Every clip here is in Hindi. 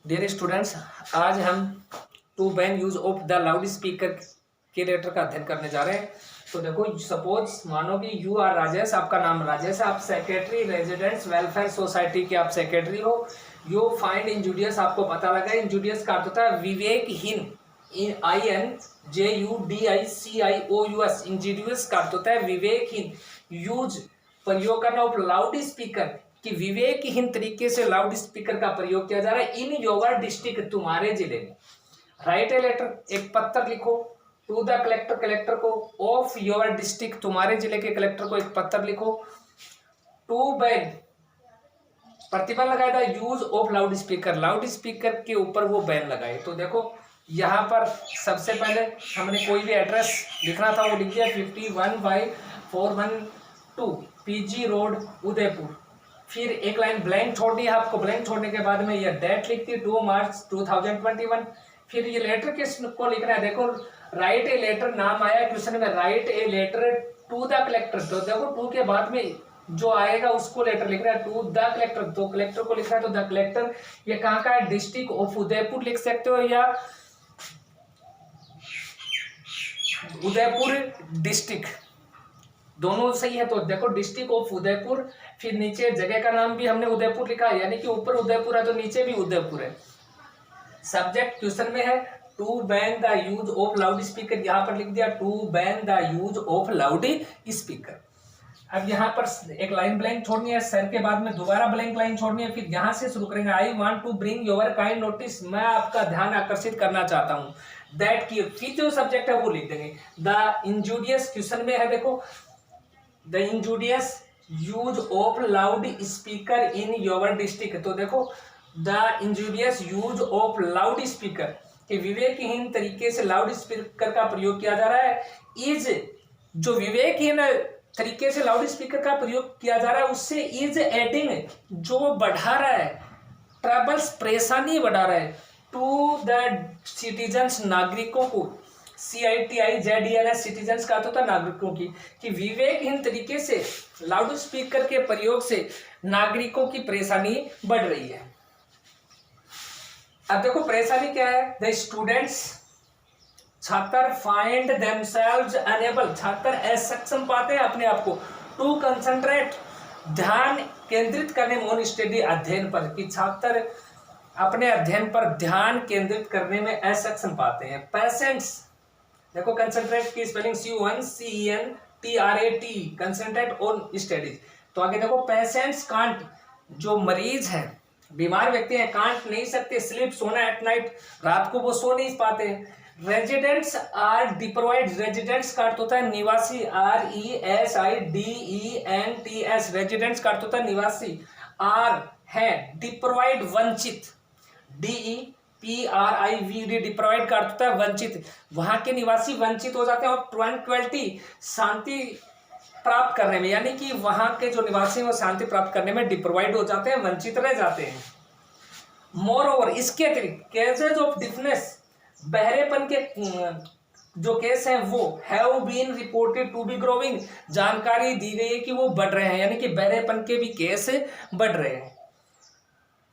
डियर स्टूडेंट्स, आज हम to ban use of the loud speaker के लेटर का अध्ययन करने जा रहे हैं। तो देखो, सपोज मानो कि यू आर राजेश, आपका नाम राजेश है, आप सेक्रेटरी रेजिडेंट्स वेलफेयर सोसाइटी के आप सेक्रेटरी हो। यू फाइंड इंजूरियस, आपको पता लगा इंजूरियस का अर्थ होता है विवेकहीन, INJUDICIOUS। इंजूरियस का अर्थ होता है विवेकहीन। यूज प्रयोग करना ऑफ लाउड स्पीकर, कि विवेकहीन तरीके से लाउड स्पीकर का प्रयोग किया जा रहा है इन योर डिस्ट्रिक्ट, तुम्हारे जिले में। राइट ए लेटर, एक पत्र लिखो टू द कलेक्टर, कलेक्टर को, ऑफ योर डिस्ट्रिक्ट, तुम्हारे जिले के कलेक्टर को एक पत्र लिखो। टू बैन, प्रतिबंध लगाया था use of loud speaker, loud speaker के ऊपर वो बैन लगाए। तो देखो यहाँ पर सबसे पहले हमने कोई भी एड्रेस लिखना था वो लिख दिया, 51/412 PG रोड उदयपुर। फिर एक लाइन ब्लैंक छोड़ दी है आपको, ब्लैंक छोड़ने के बाद में ये डेट लिख दी 2 मार्च 2021। फिर ये लेटर किसको लिखना है, देखो राइट ए लेटर नाम आया क्वेश्चन में, write a letter to the collector. तो देखो टू के बाद में जो आएगा उसको लेटर लिख रहा है टू द कलेक्टर, तो कलेक्टर को लिख रहा है तो द कलेक्टर। ये कहाँ का है, डिस्ट्रिक्ट ऑफ उदयपुर लिख सकते हो या उदयपुर डिस्ट्रिक्ट, दोनों सही है। तो देखो डिस्ट्रिक्ट ऑफ उदयपुर, फिर नीचे जगह का नाम भी हमने उदयपुर लिखा है, यानी कि ऊपर उदयपुर है तो नीचे भी उदयपुर है। सब्जेक्ट क्वेश्चन में है to ban the use of loud speaker, यहाँ पर लिख दिया to ban the use of loud speaker. अब यहाँ पर एक लाइन ब्लैंक छोड़नी है, सर के बाद में दोबारा ब्लैंक लाइन छोड़नी है, फिर यहाँ से शुरू करेंगे। I want to bring your kind notice, मैं आपका ध्यान आकर्षित करना चाहता हूँ। दैट की फिर जो सब्जेक्ट है वो लिख देंगे। द इंजूरियस क्वेश्चन में है, देखो the injurious use of loud speaker in your district. तो देखो the injurious use of loud speaker, कि विवेकहीन तरीके से लाउड स्पीकर का प्रयोग किया जा रहा है। इज, जो विवेकहीन तरीके से लाउड स्पीकर का प्रयोग किया जा रहा है उससे इज एडिंग, जो बढ़ा रहा है, ट्रबल्स, परेशानी बढ़ा रहा है, टू द सिटीजन्स, नागरिकों को। CITIZENS सिटीजन्स का तो था नागरिकों की, कि विवेकहीन तरीके से लाउड स्पीकर के प्रयोग से नागरिकों की परेशानी बढ़ रही है। अब देखो परेशानी क्या है, द स्टूडेंट्स, छात्र, फाइंड देमसेल्व्स अनेबल, छात्र असक्षम पाते हैं अपने आप को, टू कंसंट्रेट, ध्यान केंद्रित करने, ऑन स्टडी, अध्ययन पर, कि छात्र अपने अध्ययन पर ध्यान केंद्रित करने में असक्षम पाते हैं। पेशेंट्स, देखो कंसंट्रेट की spelling CONCENTRAT, concentrate on studies. तो आगे देखो पेशेंट्स कांट, जो मरीज हैं, बीमार व्यक्ति हैं, कांट नहीं सकते स्लीप, सोना एट नाइट, रात को वो सो नहीं पाते हैं। रेजिडेंट्स आर डिप्राइव्ड, रेजिडेंट्स का अर्थ होता है निवासी, RESIDENTS, रेजिडेंट्स का अर्थ होता है निवासी, आर है डिप्राइव्ड, वंचित, DEPRIVD, डिप्राइव्ड का अर्थ होता है वंचित, वहां के निवासी वंचित हो जाते हैं। और ट्रैंक्विलिटी, शांति प्राप्त करने में, यानी कि वहां के जो निवासी हैं वो शांति प्राप्त करने में डिप्राइव्ड हो जाते हैं, वंचित रह जाते हैं। मोर ओवर, इसके अतिरिक्त केसेज ऑफ डिफनेस, बहरेपन के जो केस हैं वो have been reported to be growing, जानकारी दी गई है कि वो बढ़ रहे हैं, यानी कि बहरेपन के भी केस बढ़ रहे हैं।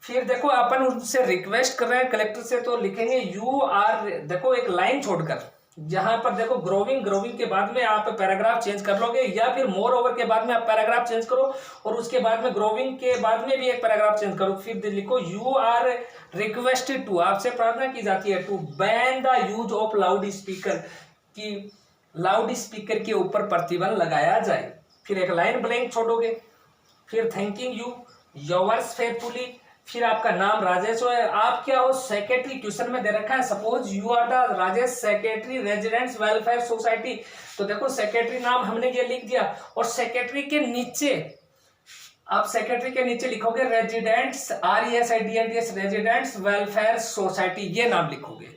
फिर देखो अपन उनसे रिक्वेस्ट कर रहे हैं कलेक्टर से, तो लिखेंगे यू आर, देखो एक लाइन छोड़कर, जहां पर देखो ग्रोविंग, ग्रोविंग के बाद में आप पैराग्राफ चेंज कर लोगे, या फिर मोर ओवर के बाद में आप पैराग्राफ चेंज करो और उसके बाद में ग्रोविंग के बाद में भी एक पैराग्राफ चेंज करो। फिर लिखो यू आर रिक्वेस्टेड टू, आपसे प्रार्थना की जाती है, to ban the use of loud speaker, कि लाउड स्पीकर के ऊपर प्रतिबंध लगाया जाए। फिर एक लाइन ब्लैंक छोड़ोगे, फिर थैंकिंग यू, योर्स फेथफुली, फिर आपका नाम राजेश हो, आप क्या हो, सेक्रेटरी, क्वेश्चन में दे रखा है suppose you are the Rajesh secretary residents welfare society. तो देखो सेक्रेटरी नाम हमने ये लिख दिया, और सेक्रेटरी के नीचे, आप सेक्रेटरी के नीचे लिखोगे residents, RESIDENTS, residents welfare society, ये नाम लिखोगे।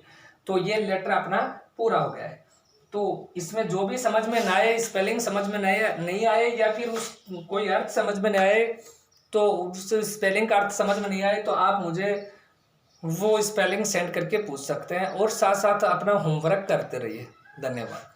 तो ये लेटर अपना पूरा हो गया है। तो इसमें जो भी समझ में ना आए, स्पेलिंग समझ में नहीं आए, या फिर उस कोई अर्थ समझ में नहीं आए, तो उस स्पेलिंग का अर्थ समझ में नहीं आए, तो आप मुझे वो स्पेलिंग सेंड करके पूछ सकते हैं, और साथ साथ अपना होमवर्क करते रहिए। धन्यवाद।